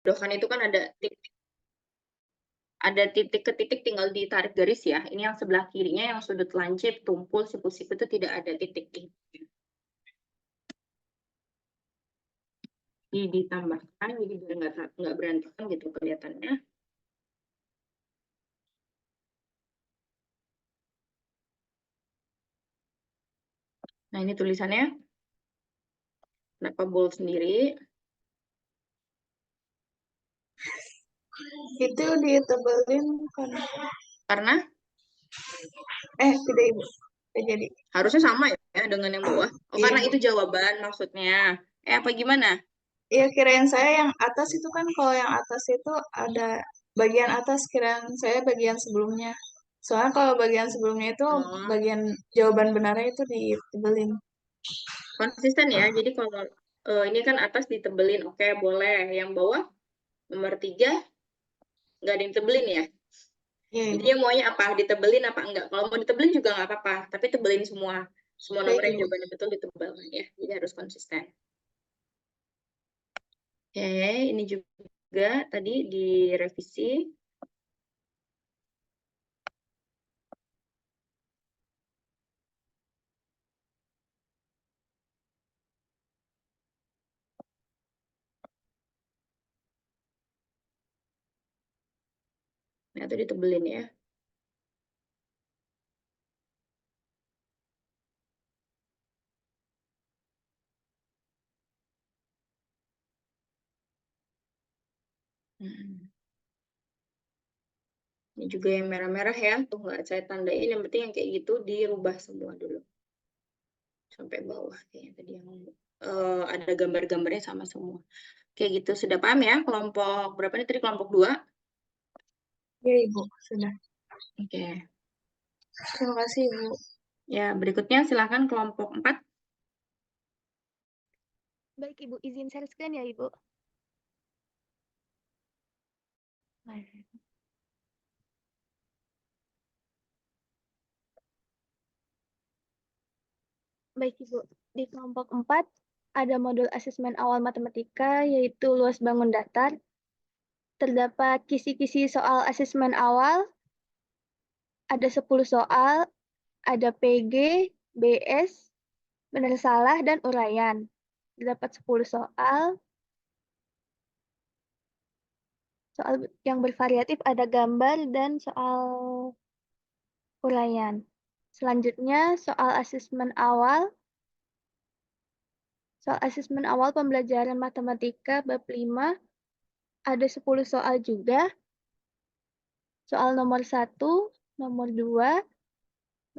Jodohkan itu kan ada titik ke titik tinggal ditarik garis ya. Ini yang sebelah kirinya yang sudut lancip, tumpul, siku-siku itu tidak ada titik. Ini ditambahkan, jadi biar nggak berantakan gitu kelihatannya. Nah ini tulisannya. Kenapa bold sendiri? Itu ditebelin kan? Karena tidak Ibu. Jadi harusnya sama ya dengan yang bawah. Oh, iya, karena Bu. itu jawaban maksudnya. Apa gimana? Iya, kirain saya yang atas itu kan, kalau yang atas itu ada bagian atas, kirain saya bagian sebelumnya. Soalnya kalau bagian sebelumnya itu Oh, bagian jawaban benarnya itu ditebelin. konsisten ya. Jadi kalau ini kan atas ditebelin, oke boleh. Yang bawah nomor 3 nggak ada yang tebelin ya. Iya, Jadi Ibu. dia maunya apa? Ditebelin apa enggak? Kalau mau ditebelin juga nggak apa-apa, tapi tebelin semua. Semua nomor Baik, yang Ibu. jawabannya betul ditebelkan ya. Jadi harus konsisten. Oke, ini juga tadi direvisi. Nah, itu ditebelin ya. Ini juga yang merah-merah ya, tuh nggak saya tandain, yang penting yang kayak gitu dirubah semua dulu. Sampai bawah kayaknya tadi yang ada gambar-gambarnya sama semua. Kayak gitu, sudah paham ya? Kelompok berapa nih tadi? Kelompok 2? Iya, Ibu. Sudah. Oke. Terima kasih, Ibu. Ya, berikutnya silakan kelompok 4. Baik, Ibu. Izin share screen ya, Ibu. Baik, Ibu. Di kelompok 4 ada modul asesmen awal matematika, yaitu luas bangun datar. Terdapat kisi-kisi soal asesmen awal, ada 10 soal, ada PG, BS, benar salah, dan uraian. Terdapat 10 soal. Soal yang bervariatif ada gambar dan soal uraian. Selanjutnya, soal asesmen awal. Soal asesmen awal pembelajaran matematika bab 5 ada 10 soal juga. Soal nomor 1, nomor 2,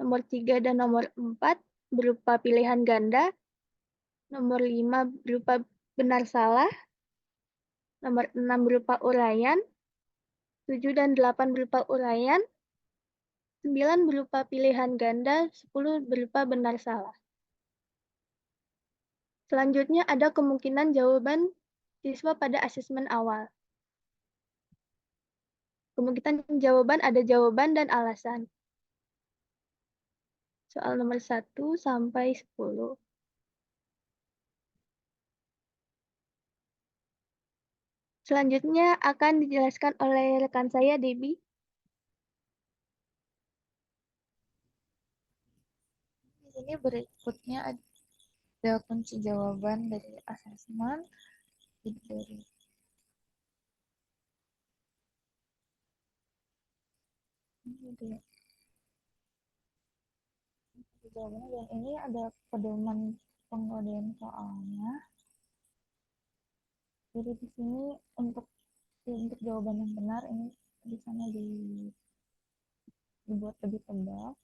nomor 3, dan nomor 4 berupa pilihan ganda. Nomor 5 berupa benar salah. Nomor 6 berupa uraian. 7 dan 8 berupa uraian. 9 berupa pilihan ganda. 10 berupa benar salah. Selanjutnya ada kemungkinan jawaban siswa pada asesmen awal. Kemungkinan jawaban ada jawaban dan alasan. Soal nomor 1 sampai 10. Selanjutnya akan dijelaskan oleh rekan saya, Debbie. Di sini berikutnya ada kunci jawaban dari asesmen. Dari jawabannya, dan ini ada pedoman pengodean soalnya. Jadi di sini untuk jawaban yang benar ini di sana dibuat lebih tebal.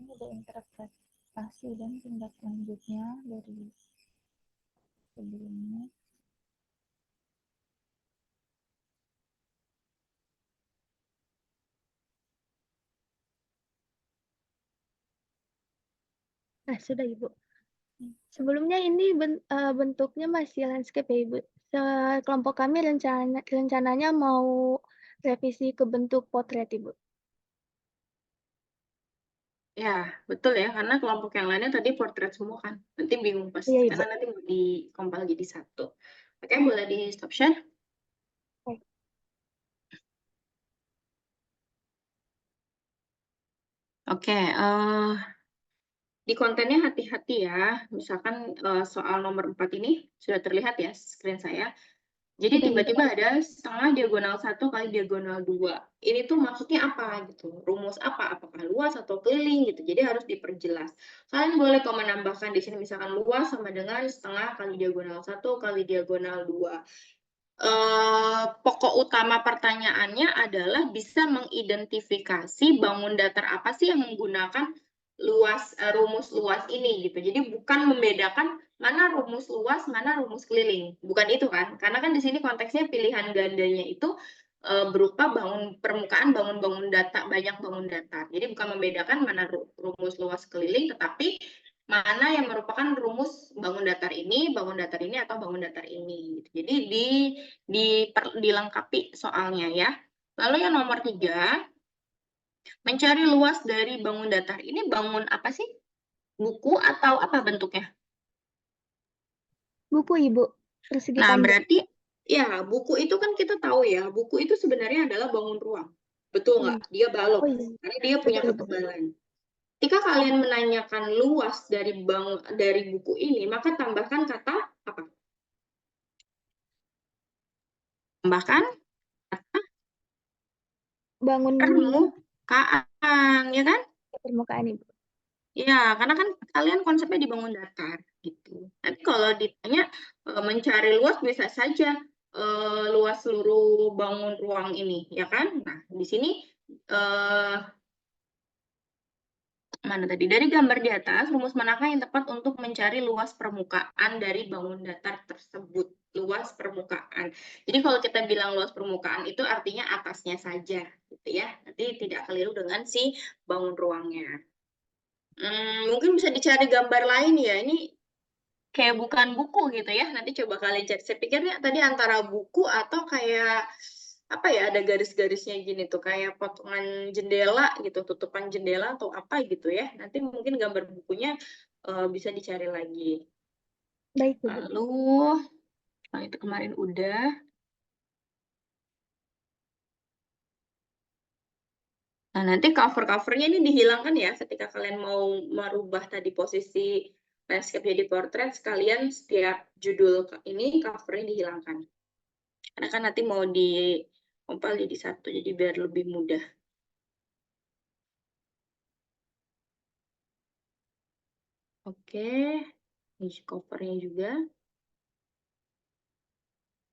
Ini ada interpretasi dan tindak lanjutnya dari sebelumnya. Nah, sudah Ibu. Sebelumnya ini bentuknya masih landscape ya Ibu. Kelompok kami rencananya mau revisi ke bentuk potret Ibu. Ya, betul ya, karena kelompok yang lainnya tadi portrait semua kan. Nanti bingung pas, Iya, Ibu. karena nanti mau dikompil jadi satu. Oke, boleh di stop share? Oke. Oke, di kontennya hati-hati ya. Misalkan soal nomor 4 ini sudah terlihat ya screen saya. Jadi Udah, Ibu. tiba-tiba ada setengah diagonal 1 kali diagonal 2. Ini tuh maksudnya apa gitu? Rumus apa? Apakah luas atau keliling gitu? Jadi harus diperjelas. Kalian boleh kok menambahkan di sini misalkan luas sama dengan setengah kali diagonal 1 kali diagonal 2. Pokok utama pertanyaannya adalah bisa mengidentifikasi bangun datar apa sih yang menggunakan rumus luas ini gitu. Jadi bukan membedakan mana rumus luas, mana rumus keliling. Bukan itu kan? Karena kan di sini konteksnya pilihan gandanya itu berupa bangun permukaan, bangun data, banyak bangun datar. Jadi bukan membedakan mana rumus luas keliling, tetapi mana yang merupakan rumus bangun datar ini, atau bangun datar ini. Jadi dilengkapi soalnya ya. Lalu yang nomor 3, mencari luas dari bangun datar. Ini bangun apa sih? Buku atau apa bentuknya? Buku, Ibu. Persegi Nah, panjang. berarti ya buku itu kan kita tahu ya, buku itu sebenarnya adalah bangun ruang. Betul nggak? Dia balok, Oh iya, karena dia punya betul, Ibu. ketebalan. Ketika kalian menanyakan luas dari buku ini, maka tambahkan kata apa? Tambahkan kata Bangun permukaan, ya kan? permukaan, Ibu. Ya, karena kan kalian konsepnya dibangun datar gitu. Nanti kalau ditanya mencari luas bisa saja luas seluruh bangun ruang ini, ya kan? Nah, di sini mana tadi? Dari gambar di atas, rumus manakah yang tepat untuk mencari luas permukaan dari bangun datar tersebut? Luas permukaan. Jadi kalau kita bilang luas permukaan itu artinya atasnya saja, gitu ya. Nanti tidak keliru dengan si bangun ruangnya. Mungkin bisa dicari gambar lain ya. Ini kayak bukan buku gitu ya. Nanti coba kalian cari. Saya pikirnya tadi antara buku atau kayak apa ya, ada garis-garisnya gini tuh, kayak potongan jendela gitu, tutupan jendela atau apa gitu ya. Nanti mungkin gambar bukunya bisa dicari lagi. Baik, Ibu. Lalu, itu kemarin udah. Nah, nanti cover-covernya ini dihilangkan ya ketika kalian mau merubah tadi posisi landscape jadi portrait, sekalian setiap judul ini covernya dihilangkan. Karena kan nanti mau dikompil jadi satu, jadi biar lebih mudah. Oke, ini covernya juga.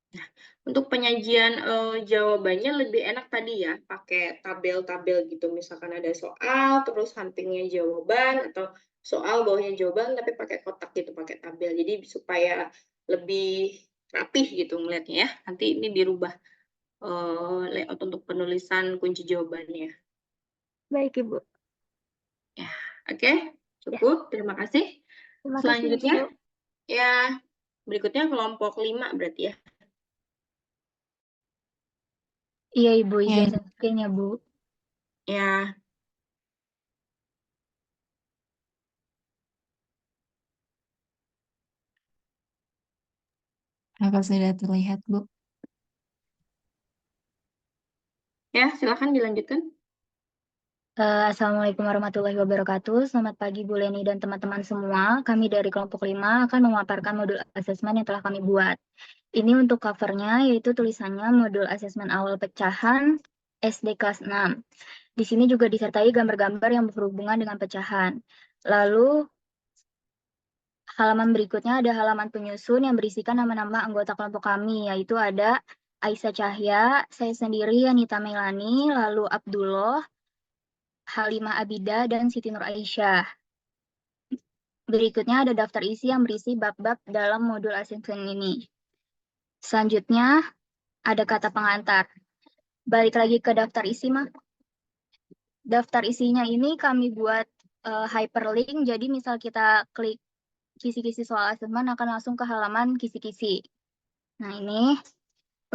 Nah, untuk penyajian jawabannya lebih enak tadi ya, pakai tabel-tabel gitu. Misalkan ada soal, terus sampingnya jawaban, atau soal bawahnya jawaban, tapi pakai kotak gitu, pakai tabel. Jadi supaya lebih rapih gitu ngeliatnya ya. Nanti ini dirubah layout untuk penulisan kunci jawabannya. Baik, Ibu. Ya, oke, cukup. Terima kasih. Terima kasih, Selanjutnya, Ibu. ya berikutnya kelompok 5 berarti ya. Iya, Ibu. Izin Ya. sharing ya, Bu. Ya, Apa sudah terlihat, Bu? ya silakan dilanjutkan. Assalamualaikum warahmatullahi wabarakatuh. Selamat pagi Bu Leni dan teman-teman semua. Kami dari kelompok 5 akan memaparkan modul asesmen yang telah kami buat. Ini untuk covernya, yaitu tulisannya modul asesmen awal pecahan SD kelas 6. Di sini juga disertai gambar-gambar yang berhubungan dengan pecahan. Lalu, halaman berikutnya ada halaman penyusun yang berisikan nama-nama anggota kelompok kami, yaitu ada Aisyah Cahya, saya sendiri Anita Melani, lalu Abdullah, Halimah Abida, dan Siti Nur Aisyah. Berikutnya ada daftar isi yang berisi bab-bab dalam modul asesmen ini. Selanjutnya ada kata pengantar. Balik lagi ke daftar isi, Mah. Daftar isinya ini kami buat hyperlink, jadi misal kita klik kisi-kisi soal asesmen akan langsung ke halaman kisi-kisi. Nah ini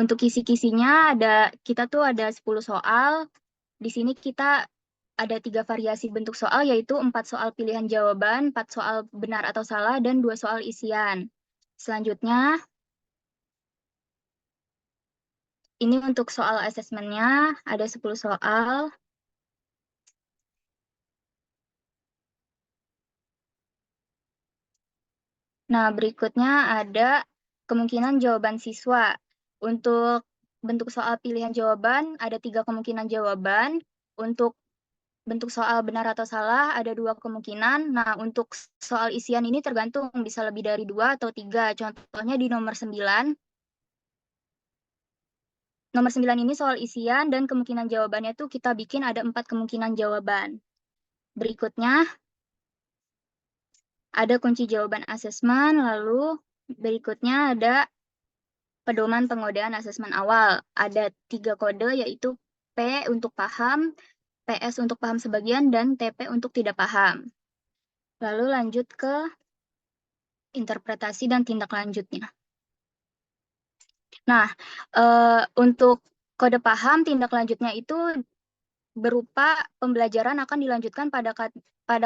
untuk kisi-kisinya kita tuh ada 10 soal. Di sini kita ada 3 variasi bentuk soal, yaitu 4 soal pilihan jawaban, 4 soal benar atau salah, dan 2 soal isian. Selanjutnya, ini untuk soal asesmennya, ada 10 soal. Nah, berikutnya ada kemungkinan jawaban siswa. Untuk bentuk soal pilihan jawaban, ada 3 kemungkinan jawaban. Untuk bentuk soal benar atau salah, ada 2 kemungkinan. Nah, untuk soal isian ini tergantung, bisa lebih dari 2 atau 3. Contohnya di nomor 9. Nomor 9 ini soal isian dan kemungkinan jawabannya tuh kita bikin ada 4 kemungkinan jawaban. Berikutnya, ada kunci jawaban asesmen, lalu berikutnya ada pedoman pengodaan asesmen awal. Ada 3 kode, yaitu P untuk paham, PS untuk paham sebagian, dan TP untuk tidak paham. Lalu lanjut ke interpretasi dan tindak lanjutnya. Nah, untuk kode paham, tindak lanjutnya itu berupa pembelajaran akan dilanjutkan pada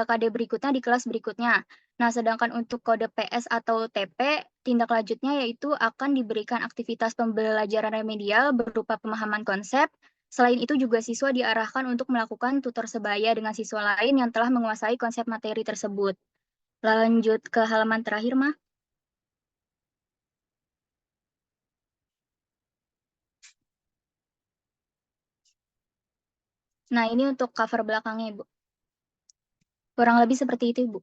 KD berikutnya di kelas berikutnya. Nah, sedangkan untuk kode PS atau TP, tindak lanjutnya yaitu akan diberikan aktivitas pembelajaran remedial berupa pemahaman konsep. Selain itu juga siswa diarahkan untuk melakukan tutor sebaya dengan siswa lain yang telah menguasai konsep materi tersebut. Lanjut ke halaman terakhir, Mah. Nah, ini untuk cover belakangnya, Ibu. Kurang lebih seperti itu, Ibu.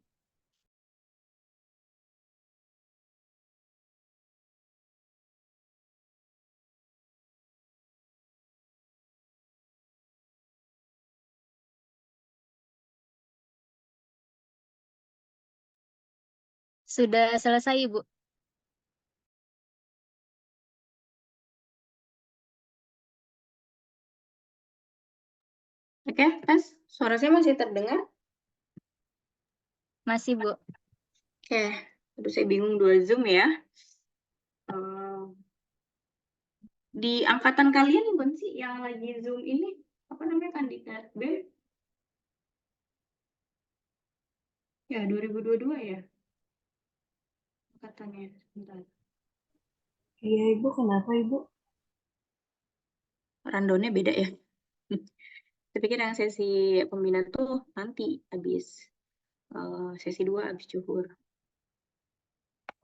Sudah selesai, Ibu. Oke, Mas, suara saya masih terdengar? Masih, Bu. Oke, aduh saya bingung 2 Zoom ya. Di angkatan kalian bukan sih yang lagi Zoom ini, apa namanya, kandidat B? Ya, 2022 ya? Angkatannya, sebentar. Iya, Ibu, kenapa Ibu? Rundownnya beda ya? Saya pikir yang sesi pembina tuh nanti habis sesi 2 habis zuhur.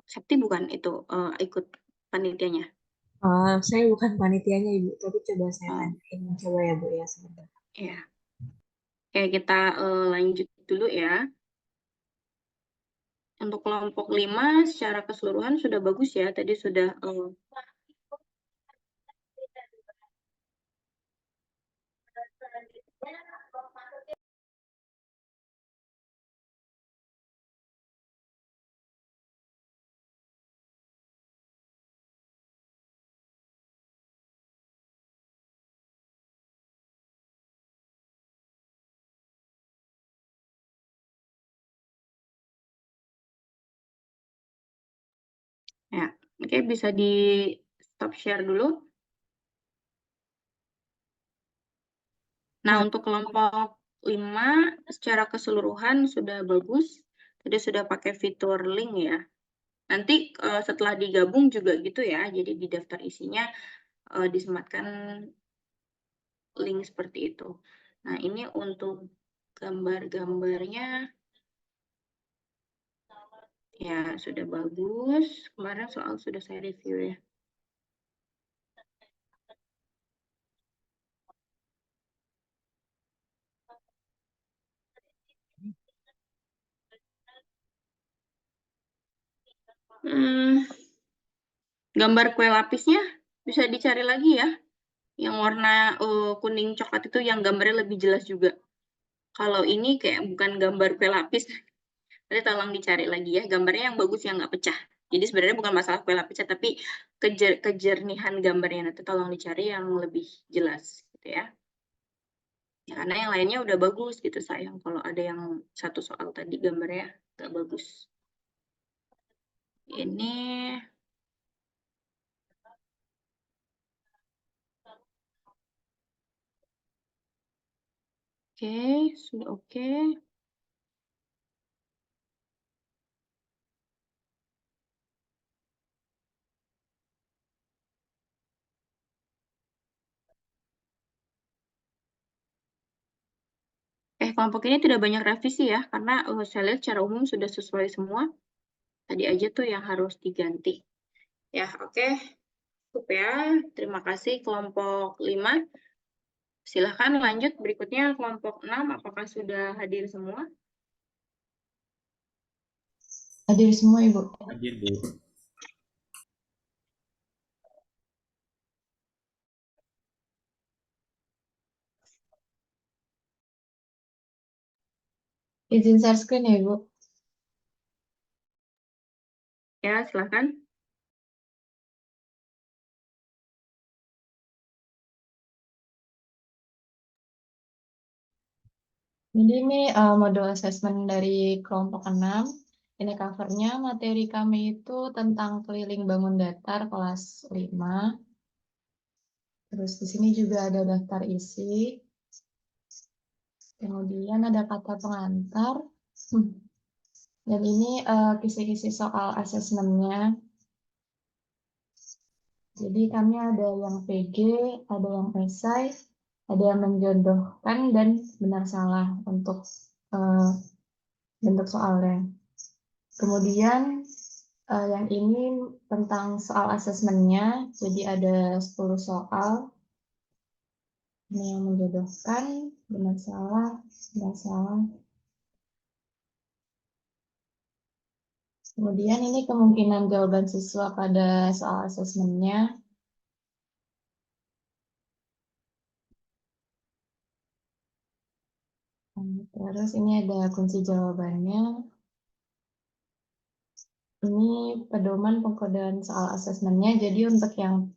Sabti bukan itu ikut panitianya? Saya bukan panitianya Ibu, tapi coba saya Oh, tanyain. Coba ya Bu ya sebentar. ya. Oke, kita lanjut dulu ya. Untuk kelompok 5 secara keseluruhan sudah bagus ya. Tadi sudah ya. Oke, bisa di stop share dulu. Nah, untuk kelompok 5 secara keseluruhan sudah bagus. Tadi sudah pakai fitur link ya. Nanti setelah digabung juga gitu ya. Jadi di daftar isinya disematkan link seperti itu. Nah, ini untuk gambar-gambarnya ya sudah bagus. Kemarin soal sudah saya review ya. Gambar kue lapisnya bisa dicari lagi ya. Yang warna kuning coklat itu yang gambarnya lebih jelas juga. Kalau ini kayak bukan gambar kue lapis. Jadi tolong dicari lagi ya. Gambarnya yang bagus, yang nggak pecah. Jadi sebenarnya bukan masalah kue lapisnya, tapi kejernihan gambarnya. Nanti tolong dicari yang lebih jelas gitu ya. Ya, karena yang lainnya udah bagus gitu, sayang kalau ada yang satu soal tadi gambarnya nggak bagus. Ini Oke, sudah oke. Kelompok ini tidak banyak revisi ya, karena saya lihat secara umum sudah sesuai semua. Tadi aja tuh yang harus diganti. Ya, oke. Cukup ya. Terima kasih kelompok 5. Silahkan lanjut berikutnya kelompok 6. Apakah sudah hadir semua? Hadir semua, Ibu. Hadir, Bu. Izin share screen ya, Ibu. Ya, silahkan. Jadi ini modul assessment dari kelompok 6. Ini covernya materi kami itu tentang keliling bangun datar kelas 5. Terus di sini juga ada daftar isi. Kemudian ada kata pengantar. Dan ini kisi-kisi soal asesmennya. Jadi kami ada yang PG, ada yang esai, ada yang menjodohkan dan benar salah untuk bentuk soalnya. Kemudian yang ini tentang soal asesmennya, jadi ada 10 soal. Ini yang menjodohkan, benar salah, benar salah. Kemudian ini kemungkinan jawaban siswa pada soal asesmennya. Terus ini ada kunci jawabannya. Ini pedoman pengkodean soal asesmennya. Jadi untuk yang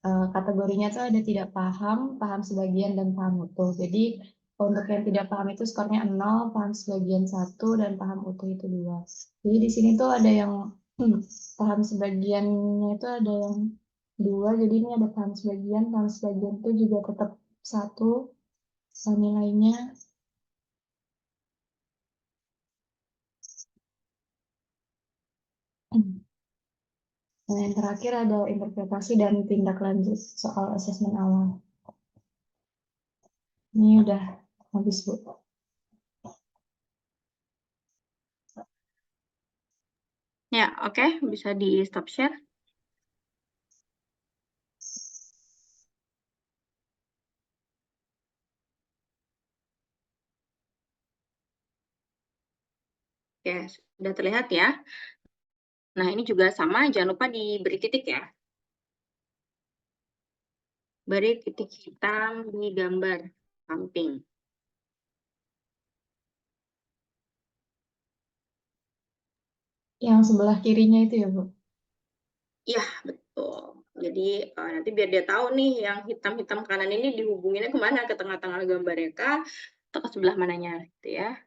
kategorinya tuh ada tidak paham, paham sebagian, dan paham utuh. Jadi untuk yang tidak paham itu skornya 0, paham sebagian 1, dan paham utuh itu 2. Jadi di sini tuh ada yang paham sebagiannya itu ada yang 2. Jadi ini ada paham sebagian itu juga tetap 1 nilainya. Nah, yang terakhir ada interpretasi dan tindak lanjut soal asesmen awal. Ini udah habis, Bu. Ya, oke. Bisa di stop share. Oke, sudah terlihat ya. Nah, ini juga sama, jangan lupa diberi titik ya. Beri titik hitam di gambar samping. Yang sebelah kirinya itu ya, Bu? Iya, betul. Jadi nanti biar dia tahu nih yang hitam-hitam kanan ini dihubunginnya kemana, ke tengah-tengah gambarnya kah, atau ke sebelah mananya gitu ya.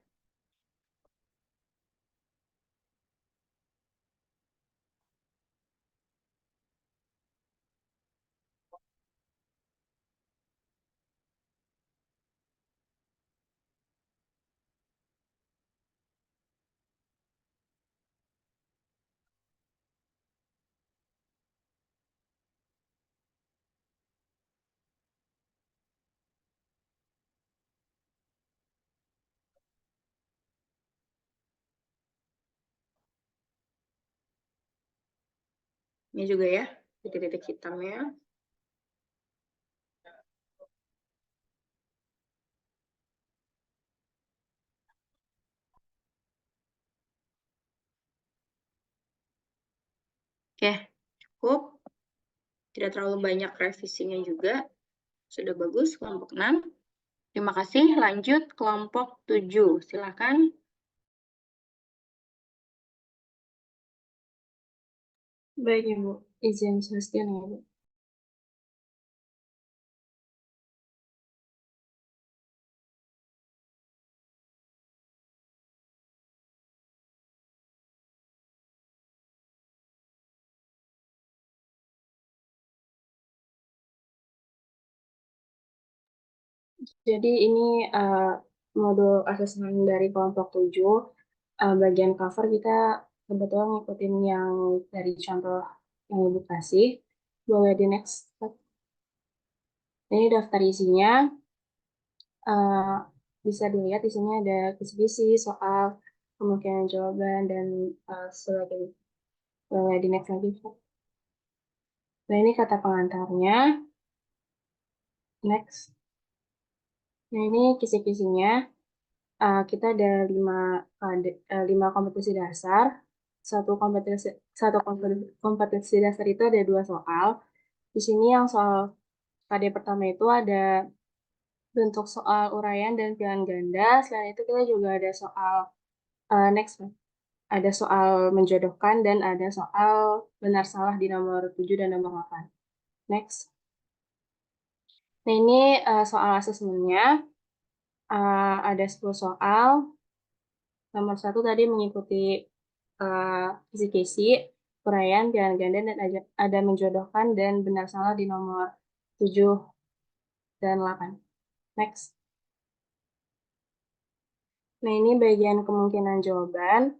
Ini juga ya, titik-titik hitamnya. Oke, cukup. Tidak terlalu banyak revisinya juga. Sudah bagus, kelompok 6. Terima kasih. Lanjut kelompok 7. Silakan. Baik, Ibu. Izin Sebastian ya, Bu. Jadi ini modul asesmen dari kelompok 7, bagian cover kita kebetulan ngikutin yang dari contoh yang Ibu kasih. Boleh di next. Ini daftar isinya. Bisa dilihat di sini ada kisi-kisi, soal, kemungkinan jawaban, dan sebagainya. Boleh di next lagi. Nah, ini kata pengantarnya. Next. Nah, ini kisi-kisinya. Kita ada 5 kompetensi dasar. Satu kompetensi dasar itu ada 2 soal. Di sini yang soal KD pertama itu ada bentuk soal uraian dan pilihan ganda. Selain itu kita juga ada soal next, ada soal menjodohkan dan ada soal benar salah di nomor 7 dan nomor 8. Next. Nah, ini soal asesmennya. Ada 10 soal. Nomor 1 tadi mengikuti kisi-kisi, uraian, pilihan ganda, dan ada menjodohkan dan benar salah di nomor 7 dan 8. Next. Nah, ini bagian kemungkinan jawaban.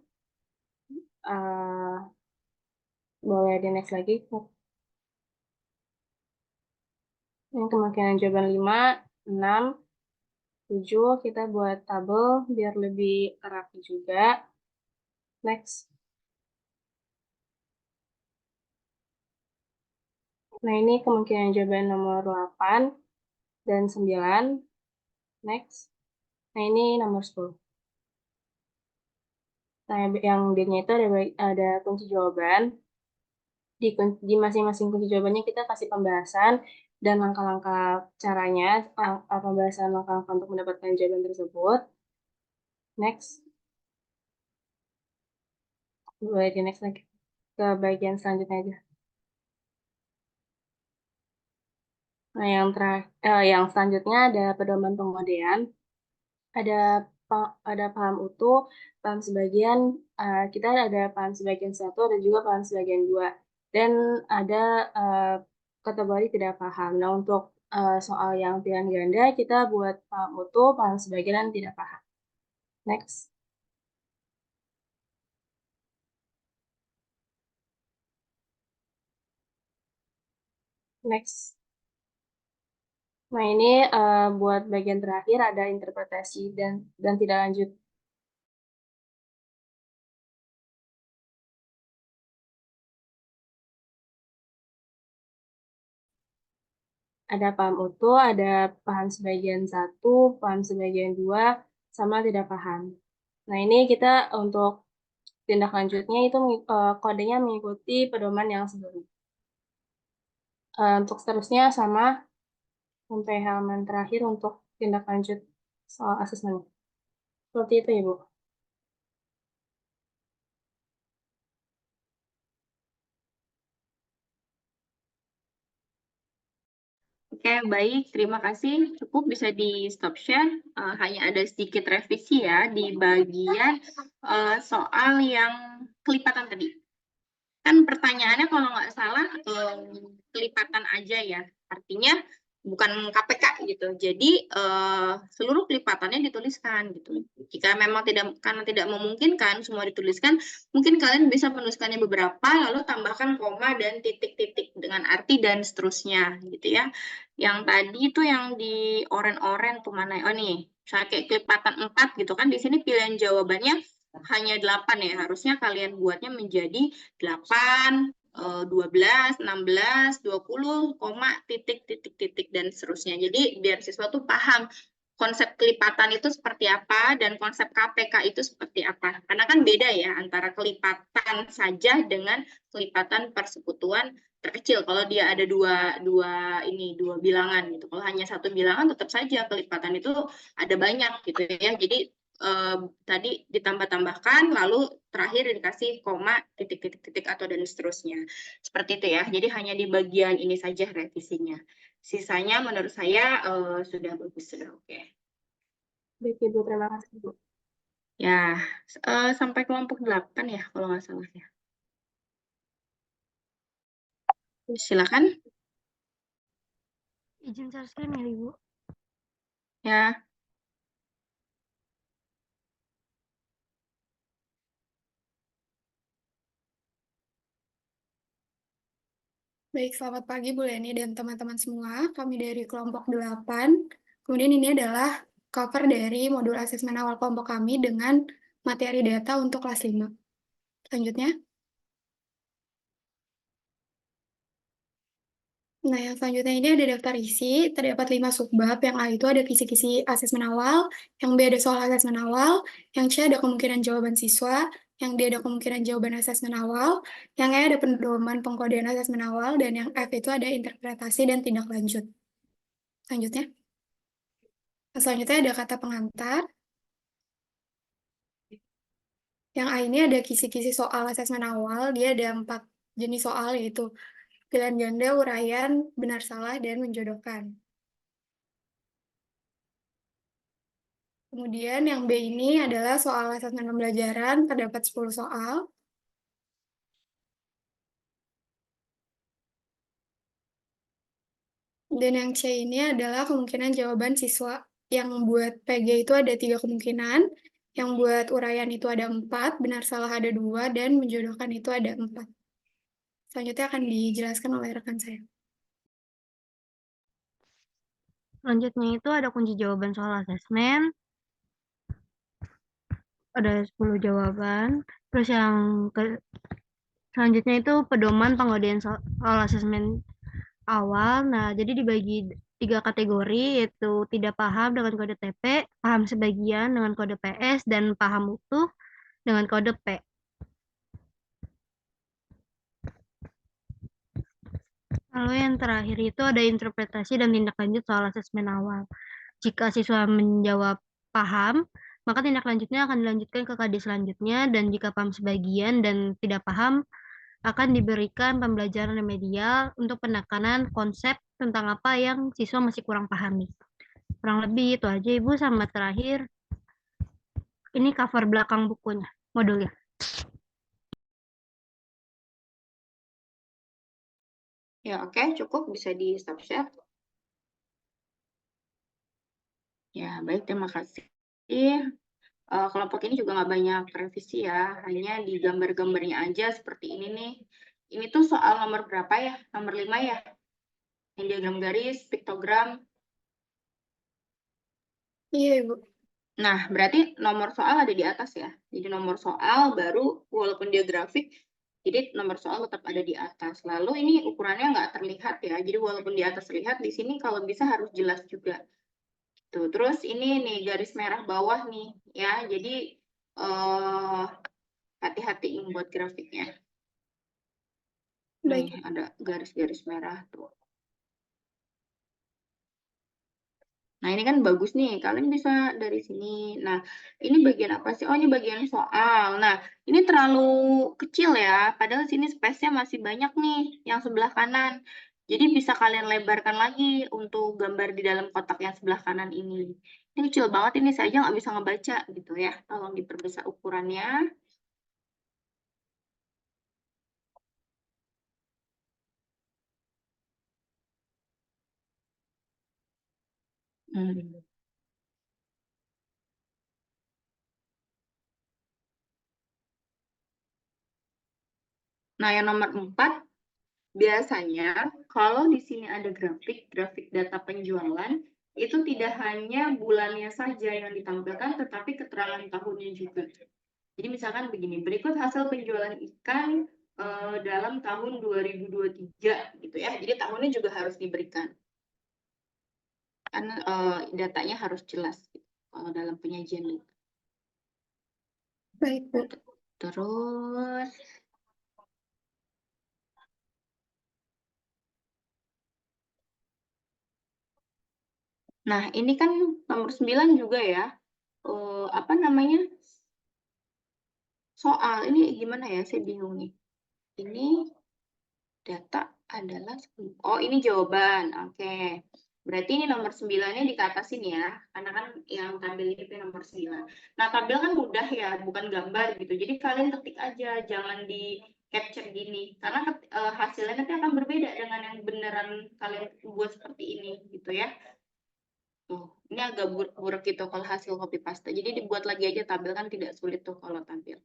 Boleh di next lagi. Ini kemungkinan jawaban 5, 6, 7. Kita buat tabel biar lebih rapi juga. Next. Nah, ini kemungkinan jawaban nomor 8 dan 9. Next. Nah, ini nomor 10. Nah, yang D-nya itu ada kunci jawaban. Di masing-masing kunci jawabannya kita kasih pembahasan dan langkah-langkah caranya, pembahasan langkah-langkah untuk mendapatkan jawaban tersebut. Next. Boleh di next lagi. Ke bagian selanjutnya aja. Nah, yang selanjutnya ada pedoman pengodean. Ada paham utuh, paham sebagian, kita ada paham sebagian 1, ada juga paham sebagian 2. Dan ada kategori tidak paham. Nah, untuk soal yang pilihan ganda, kita buat paham utuh, paham sebagian, dan tidak paham. Next. Next. Nah, ini buat bagian terakhir ada interpretasi dan tidak lanjut. Ada paham utuh, ada paham sebagian 1, paham sebagian 2, sama tidak paham. Nah, ini kita untuk tindak lanjutnya itu kodenya mengikuti pedoman yang sebelumnya. Untuk seterusnya sama sampai halaman terakhir untuk tindak lanjut soal asesmen. Seperti itu, Ibu. Oke, baik. Terima kasih. Cukup bisa di stop share. Hanya ada sedikit revisi ya di bagian soal yang kelipatan tadi. Kan pertanyaannya kalau nggak salah kelipatan aja ya. Artinya bukan KPK gitu. Jadi seluruh kelipatannya dituliskan gitu. Jika memang karena tidak memungkinkan semua dituliskan, mungkin kalian bisa menuliskannya beberapa lalu tambahkan koma dan titik-titik dengan arti dan seterusnya gitu ya. Yang tadi itu yang di oren-oren tuh mana? Oh nih, saya kayak kelipatan 4 gitu kan. Di sini pilihan jawabannya hanya 8 ya. Harusnya kalian buatnya menjadi 8, 12, 16, 20, titik, dan seterusnya. Jadi biar siswa tuh paham konsep kelipatan itu seperti apa dan konsep KPK itu seperti apa. Karena kan beda ya antara kelipatan saja dengan kelipatan persekutuan terkecil. Kalau dia ada dua bilangan gitu. Kalau hanya satu bilangan tetap saja kelipatan itu ada banyak gitu ya. Jadi tadi ditambah-tambahkan, lalu terakhir dikasih koma, titik-titik atau dan seterusnya. Seperti itu ya. Jadi hanya di bagian ini saja revisinya. Sisanya menurut saya sudah bagus, sudah oke. Baik, Ibu. Terima kasih, Bu. Ya, sampai kelompok 8 ya, kalau nggak salah ya. Silakan. Izin share screen ya, Ibu. Ya. Baik, selamat pagi Bu Leni dan teman-teman semua. Kami dari kelompok 8. Kemudian ini adalah cover dari modul asesmen awal kelompok kami dengan materi data untuk kelas 5. Selanjutnya. Nah, yang selanjutnya ini ada daftar isi. Terdapat 5 subbab. Yang A itu ada kisi-kisi asesmen awal. Yang B ada soal asesmen awal. Yang C ada kemungkinan jawaban siswa. Yang D ada kemungkinan jawaban asesmen awal. Yang E ada pedoman pengkodean asesmen awal. Dan yang F itu ada interpretasi dan tindak lanjut. Selanjutnya. Selanjutnya ada kata pengantar. Yang A ini ada kisi-kisi soal asesmen awal. Dia ada 4 jenis soal, yaitu pilihan ganda, uraian, benar salah, dan menjodohkan. Kemudian yang B ini adalah soal asesmen pembelajaran, terdapat 10 soal. Dan yang C ini adalah kemungkinan jawaban siswa. Yang buat PG itu ada 3 kemungkinan. Yang buat uraian itu ada 4, benar salah ada 2, dan menjodohkan itu ada 4. Selanjutnya akan dijelaskan oleh rekan saya. Selanjutnya itu ada kunci jawaban soal asesmen. Ada 10 jawaban. Terus yang selanjutnya itu pedoman pengodean soal asesmen awal. Nah, jadi dibagi 3 kategori, yaitu tidak paham dengan kode TP, paham sebagian dengan kode PS, dan paham utuh dengan kode P. Lalu yang terakhir itu ada interpretasi dan tindak lanjut soal asesmen awal. Jika siswa menjawab paham, maka tindak lanjutnya akan dilanjutkan ke KD selanjutnya, dan jika paham sebagian dan tidak paham, akan diberikan pembelajaran remedial untuk penekanan konsep tentang apa yang siswa masih kurang pahami. Kurang lebih itu aja Ibu, sama terakhir. Ini cover belakang bukunya, modulnya. Ya, oke, cukup. Bisa di stop share. Ya, baik, terima kasih. Kelompok ini juga nggak banyak revisi ya, hanya di gambar-gambarnya aja seperti ini nih. Ini tuh soal nomor berapa ya? Nomor 5 ya? Yang diagram garis, piktogram. Iya, Ibu. Nah, berarti nomor soal ada di atas ya. Jadi nomor soal baru, walaupun dia grafik, jadi nomor soal tetap ada di atas. Lalu ini ukurannya nggak terlihat ya. Jadi walaupun di atas terlihat, di sini kalau bisa harus jelas juga. Tuh, terus ini nih garis merah bawah nih ya. Jadi hati-hati buat grafiknya. Nih, Baik. ada garis-garis merah tuh. Nah, ini kan bagus nih. Kalian bisa dari sini. Nah, ini bagian apa sih? Oh, ini bagian soal. Nah, ini terlalu kecil ya. Padahal sini space-nya masih banyak nih yang sebelah kanan. Jadi bisa kalian lebarkan lagi untuk gambar di dalam kotak yang sebelah kanan ini. Ini kecil banget ini, saya aja nggak bisa ngebaca gitu ya. Tolong diperbesar ukurannya. Nah, yang nomor 4, biasanya kalau di sini ada grafik data penjualan, itu tidak hanya bulannya saja yang ditampilkan, tetapi keterangan tahunnya juga. Jadi misalkan begini, berikut hasil penjualan ikan dalam tahun 2023 gitu ya. Jadi tahunnya juga harus diberikan. Karena datanya harus jelas gitu, kalau dalam penyajian itu. Baik, Bu. Terus nah, ini kan nomor 9 juga ya. Apa namanya? Soal ini gimana ya? Saya bingung nih. Ini data adalah oh, ini jawaban. Oke. Berarti ini nomor 9-nya di atas ini ya. Karena kan yang tampil itu nomor 9. Nah, tampil kan mudah ya, bukan gambar gitu. Jadi kalian ketik aja, jangan di capture gini. Karena hasilnya nanti akan berbeda dengan yang beneran kalian buat seperti ini gitu ya. Tuh, ini agak buruk gitu kalau hasil copy paste. Jadi dibuat lagi aja tabel, kan tidak sulit tuh kalau tampil.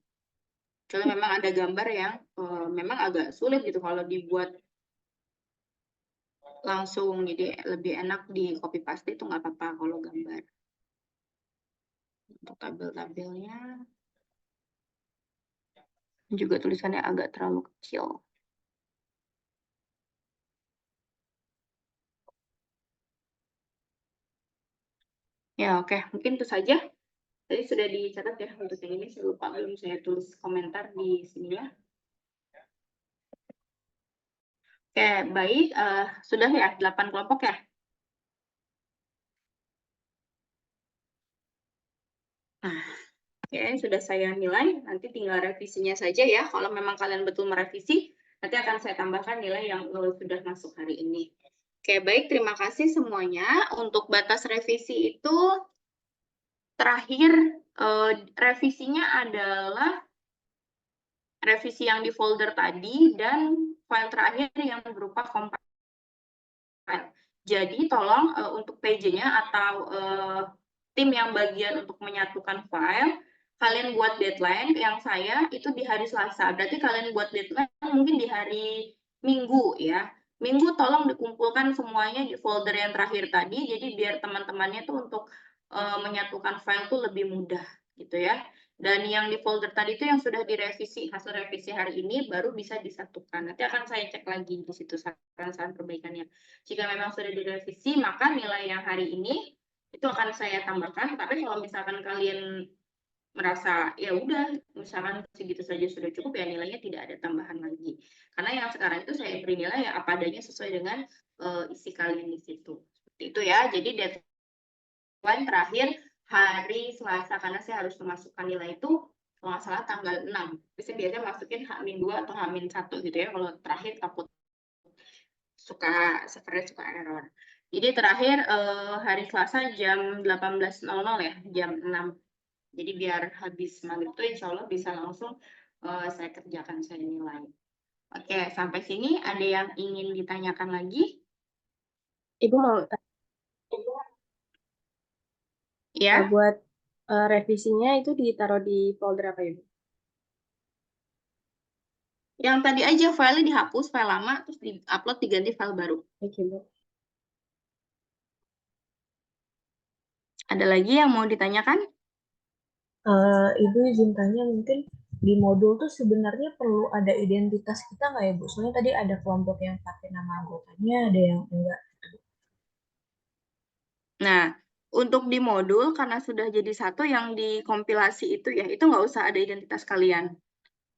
Kecuali memang ada gambar yang memang agak sulit gitu kalau dibuat langsung, jadi lebih enak di copy paste itu nggak apa-apa kalau gambar. Untuk tabel-tabelnya juga tulisannya agak terlalu kecil. Ya, oke. Mungkin itu saja. Tadi sudah dicatat ya untuk yang ini. Saya lupa belum saya tulis komentar di sini ya. Oke, baik. Sudah ya, 8 kelompok ya? Nah, oke, sudah saya nilai. Nanti tinggal revisinya saja ya. Kalau memang kalian betul merevisi, nanti akan saya tambahkan nilai yang sudah masuk hari ini. Oke, baik. Terima kasih semuanya. Untuk batas revisi itu, terakhir revisinya adalah revisi yang di folder tadi dan file terakhir yang berupa compile. Jadi tolong untuk PJ-nya atau tim yang bagian untuk menyatukan file, kalian buat deadline. Yang saya itu di hari Selasa. Berarti kalian buat deadline mungkin di hari Minggu ya. Minggu tolong dikumpulkan semuanya di folder yang terakhir tadi. Jadi biar teman-temannya tuh untuk menyatukan file tuh lebih mudah gitu ya. Dan yang di folder tadi itu yang sudah direvisi, hasil revisi hari ini baru bisa disatukan. Nanti akan saya cek lagi di situ saran-saran perbaikannya. Jika memang sudah direvisi, maka nilai yang hari ini itu akan saya tambahkan. Tapi kalau misalkan kalian merasa ya udah, misalkan segitu saja sudah cukup, ya nilainya tidak ada tambahan lagi. Karena yang sekarang itu saya beri nilai ya apa adanya sesuai dengan isi kalian di situ. Seperti itu ya. Jadi deadline terakhir hari Selasa, karena saya harus memasukkan nilai itu kalau nggak salah tanggal 6. Bisa biasanya masukin H-2 atau H-1 gitu ya, kalau terakhir takut servernya suka error. Jadi terakhir hari Selasa jam 18.00 ya, jam 6. Jadi biar habis maghrib itu insya Allah bisa langsung saya kerjakan, saya nilai. Oke, sampai sini ada yang ingin ditanyakan lagi? Ibu mau Ya. buat revisinya itu ditaruh di folder apa Ibu? Yang tadi aja filenya dihapus, file lama, terus di-upload diganti file baru. Oke, Bu. Ada lagi yang mau ditanyakan? Ibu izin tanya, mungkin di modul tuh sebenarnya perlu ada identitas kita nggak ya Bu? Soalnya tadi ada kelompok yang pakai nama anggotanya, ada yang enggak. Nah, untuk di modul karena sudah jadi satu yang dikompilasi itu ya, itu nggak usah ada identitas kalian.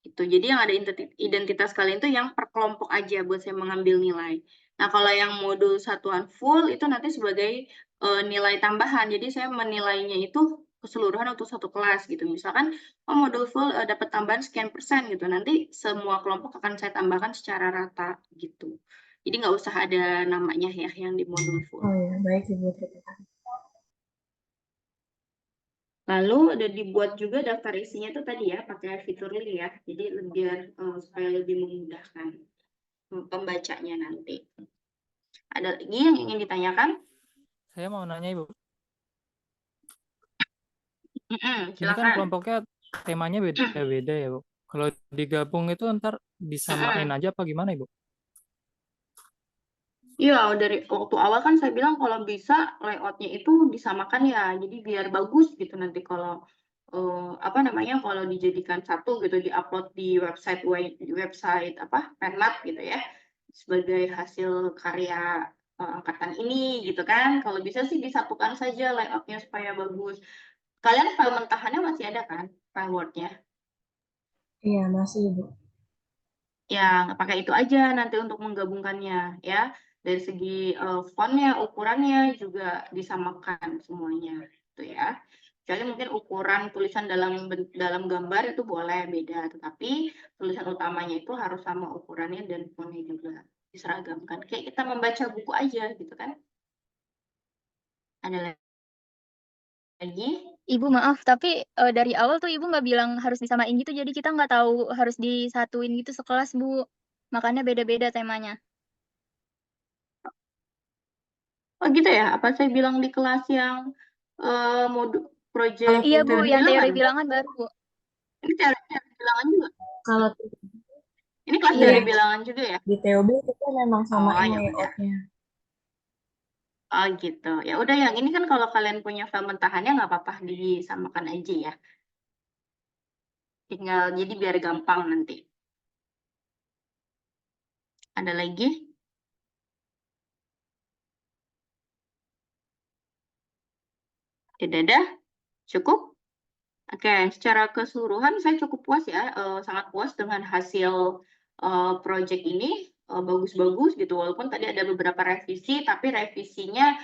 Itu. Jadi yang ada identitas kalian itu yang per kelompok aja buat saya mengambil nilai. Nah, kalau yang modul satuan full itu nanti sebagai nilai tambahan. Jadi saya menilainya itu keseluruhan untuk satu kelas gitu. Misalkan modul full dapat tambahan sekian persen gitu. Nanti semua kelompok akan saya tambahkan secara rata gitu. Jadi nggak usah ada namanya ya yang di modul full. Oh ya, baik Ibu. Lalu udah dibuat juga daftar isinya tuh tadi ya, pakai fitur link ya. Jadi biar supaya lebih memudahkan pembacanya nanti. Ada lagi yang ingin ditanyakan? Saya mau nanya Ibu. Ini kan Silakan. kelompoknya temanya beda-beda ya Bu. Kalau digabung itu ntar disamain aja apa gimana Ibu? Iya, dari waktu awal kan saya bilang kalau bisa layoutnya itu disamakan ya. Jadi biar bagus gitu nanti kalau apa namanya, kalau dijadikan satu gitu, diupload di website apa Penmat gitu ya, sebagai hasil karya angkatan ini gitu kan. Kalau bisa sih disatukan saja layoutnya supaya bagus. Kalian file mentahannya masih ada kan, file Word-nya? Iya, masih Ibu. Ya, pakai itu aja nanti untuk menggabungkannya ya. Dari segi fontnya, ukurannya juga disamakan semuanya gitu ya. Jadi mungkin ukuran tulisan dalam gambar itu boleh beda, tetapi tulisan utamanya itu harus sama ukurannya dan fontnya juga diseragamkan. Kayak kita membaca buku aja gitu kan. Ada lagi? Ibu maaf, tapi dari awal tuh Ibu nggak bilang harus disamain gitu, jadi kita nggak tahu harus disatuin gitu sekelas Bu. Makanya beda-beda temanya. Oh gitu ya? Apa saya bilang di kelas yang modul project Iya Bu, teori yang teori bilangan? bilangan baru Bu. Ini teori bilangan juga? Kalau Ini kelas Iya. teori bilangan juga ya? di TOB kita memang Oh, samain ya udah. layoutnya. Oh gitu. Ya udah yang ini kan kalau kalian punya file mentahannya nggak apa-apa disamakan aja ya. Tinggal jadi biar gampang nanti. Ada lagi? Tidak ada? Cukup? Oke, secara keseluruhan saya cukup puas ya, sangat puas dengan hasil project ini, bagus-bagus gitu. Walaupun tadi ada beberapa revisi, tapi revisinya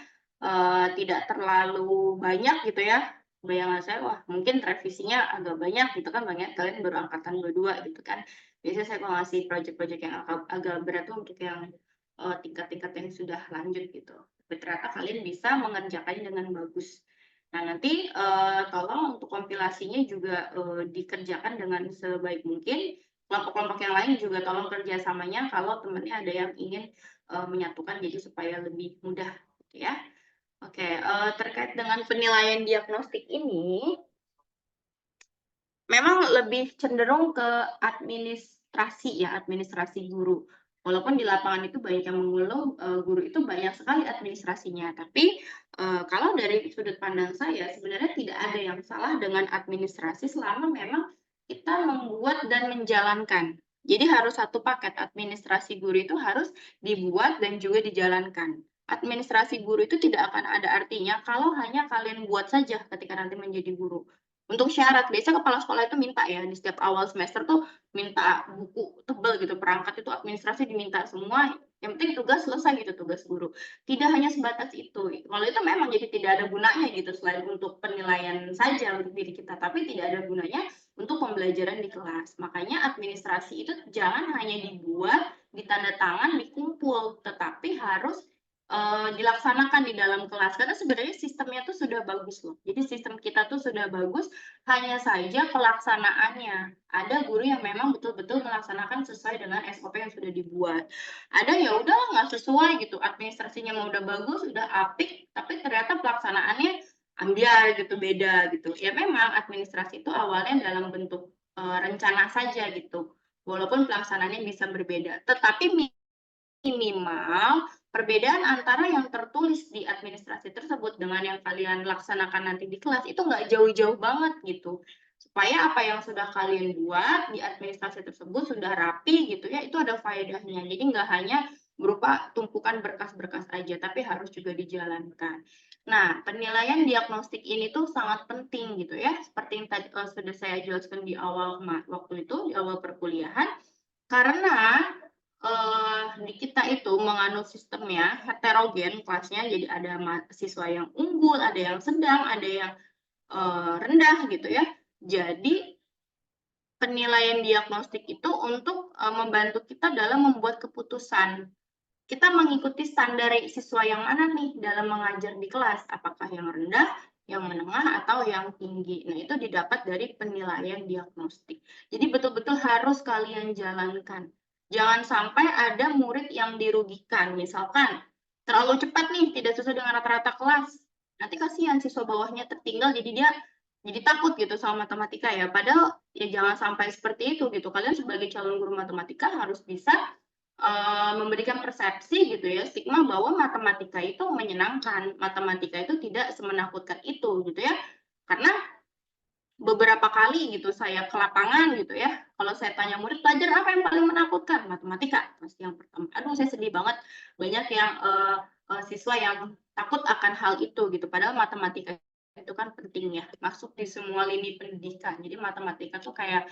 tidak terlalu banyak gitu ya. Bayangan saya, wah mungkin revisinya agak banyak gitu kan, banyak kalian baru angkatan 22 gitu kan. Biasanya saya kalau ngasih project-project yang agak berat tuh untuk yang tingkat-tingkat yang sudah lanjut gitu. Tapi ternyata kalian bisa mengerjakannya dengan bagus. Nah, nanti tolong untuk kompilasinya juga dikerjakan dengan sebaik mungkin. Kelompok-kelompok yang lain juga tolong kerjasamanya kalau temannya ada yang ingin menyatukan jadi supaya lebih mudah, gitu ya. Oke, terkait dengan penilaian diagnostik ini, memang lebih cenderung ke administrasi ya, administrasi guru. Walaupun di lapangan itu banyak yang mengeluh, guru itu banyak sekali administrasinya. Tapi kalau dari sudut pandang saya, sebenarnya tidak ada yang salah dengan administrasi selama memang kita membuat dan menjalankan. Jadi harus satu paket, administrasi guru itu harus dibuat dan juga dijalankan. Administrasi guru itu tidak akan ada artinya kalau hanya kalian buat saja ketika nanti menjadi guru. Untuk syarat, biasanya kepala sekolah itu minta ya, di setiap awal semester tuh minta buku tebal gitu, perangkat itu administrasi diminta semua, yang penting tugas selesai gitu, tugas guru. Tidak hanya sebatas itu, kalau itu memang jadi tidak ada gunanya gitu, selain untuk penilaian saja untuk diri kita, tapi tidak ada gunanya untuk pembelajaran di kelas. Makanya administrasi itu jangan hanya dibuat, ditanda tangan, dikumpul, tetapi harus dilaksanakan di dalam kelas karena sebenarnya sistemnya tuh sudah bagus loh. Jadi sistem kita tuh sudah bagus, hanya saja pelaksanaannya. Ada guru yang memang betul-betul melaksanakan sesuai dengan SOP yang sudah dibuat. Ada ya udah nggak sesuai gitu, administrasinya mau udah bagus, udah apik, tapi ternyata pelaksanaannya ambiar gitu, beda gitu. Ya memang administrasi itu awalnya dalam bentuk rencana saja gitu. Walaupun pelaksanaannya bisa berbeda, tetapi minimal perbedaan antara yang tertulis di administrasi tersebut dengan yang kalian laksanakan nanti di kelas itu nggak jauh-jauh banget gitu. Supaya apa yang sudah kalian buat di administrasi tersebut sudah rapi gitu ya, itu ada faedahnya. Jadi nggak hanya berupa tumpukan berkas-berkas aja, tapi harus juga dijalankan. Nah, penilaian diagnostik ini tuh sangat penting gitu ya, seperti yang tadi sudah saya jelaskan di awal waktu itu, di awal perkuliahan, karena di kita itu menganut sistemnya heterogen kelasnya, jadi ada mahasiswa yang unggul, ada yang sedang, ada yang rendah gitu ya. Jadi penilaian diagnostik itu untuk membantu kita dalam membuat keputusan. Kita mengikuti standar siswa yang mana nih dalam mengajar di kelas, apakah yang rendah, yang menengah, atau yang tinggi. Nah, itu didapat dari penilaian diagnostik. Jadi betul-betul harus kalian jalankan. Jangan sampai ada murid yang dirugikan. Misalkan terlalu cepat nih, tidak sesuai dengan rata-rata kelas. Nanti kasihan siswa bawahnya tertinggal, jadi dia jadi takut gitu sama matematika ya. Padahal ya jangan sampai seperti itu gitu. Kalian sebagai calon guru matematika harus bisa memberikan persepsi gitu ya, stigma bahwa matematika itu menyenangkan, matematika itu tidak semenakutkan itu gitu ya. Karena beberapa kali gitu saya ke lapangan gitu ya, kalau saya tanya murid pelajar apa yang paling menakutkan, matematika pasti yang pertama. Aduh saya sedih banget, banyak yang siswa yang takut akan hal itu gitu, padahal matematika itu kan penting ya, masuk di semua lini pendidikan. Jadi matematika tuh kayak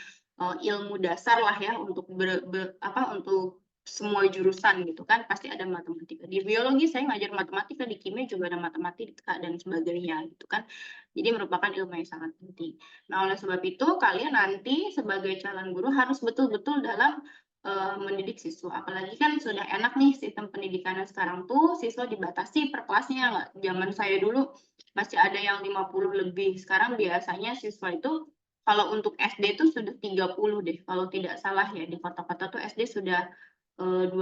ilmu dasar lah ya untuk untuk semua jurusan gitu kan, pasti ada matematika. Di biologi saya ngajar matematika, di kimia juga ada matematika dan sebagainya gitu kan. Jadi merupakan ilmu yang sangat penting. Nah, oleh sebab itu kalian nanti sebagai calon guru harus betul-betul dalam mendidik siswa. Apalagi kan sudah enak nih sistem pendidikannya sekarang tuh siswa dibatasi per kelasnya. Nggak, zaman saya dulu masih ada yang 50 lebih. Sekarang biasanya siswa itu kalau untuk SD itu sudah 30 deh. Kalau tidak salah ya, di kota-kota tuh SD sudah 25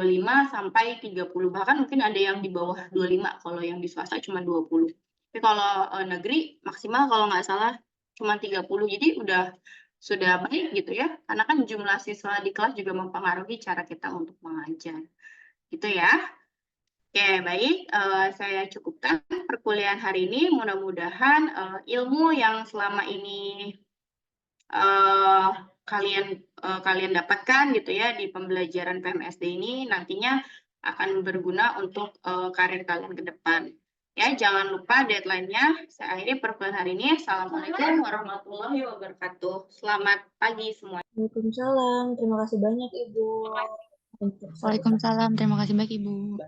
sampai 30. Bahkan mungkin ada yang di bawah 25 kalau yang di swasta cuma 20. Tapi kalau negeri maksimal kalau nggak salah cuma 30. Jadi sudah baik gitu ya. Karena kan jumlah siswa di kelas juga mempengaruhi cara kita untuk mengajar. Gitu ya. Oke, baik. Saya cukupkan perkuliahan hari ini. Mudah-mudahan ilmu yang selama ini kalian dapatkan gitu ya di pembelajaran PMSD ini nantinya akan berguna untuk karir kalian ke depan. Ya, jangan lupa deadline-nya. Saya akhiri perkuliahan hari ini. Assalamualaikum warahmatullahi wabarakatuh. Selamat pagi semua. Waalaikumsalam. Terima kasih banyak Ibu. Waalaikumsalam. Terima kasih banyak Ibu.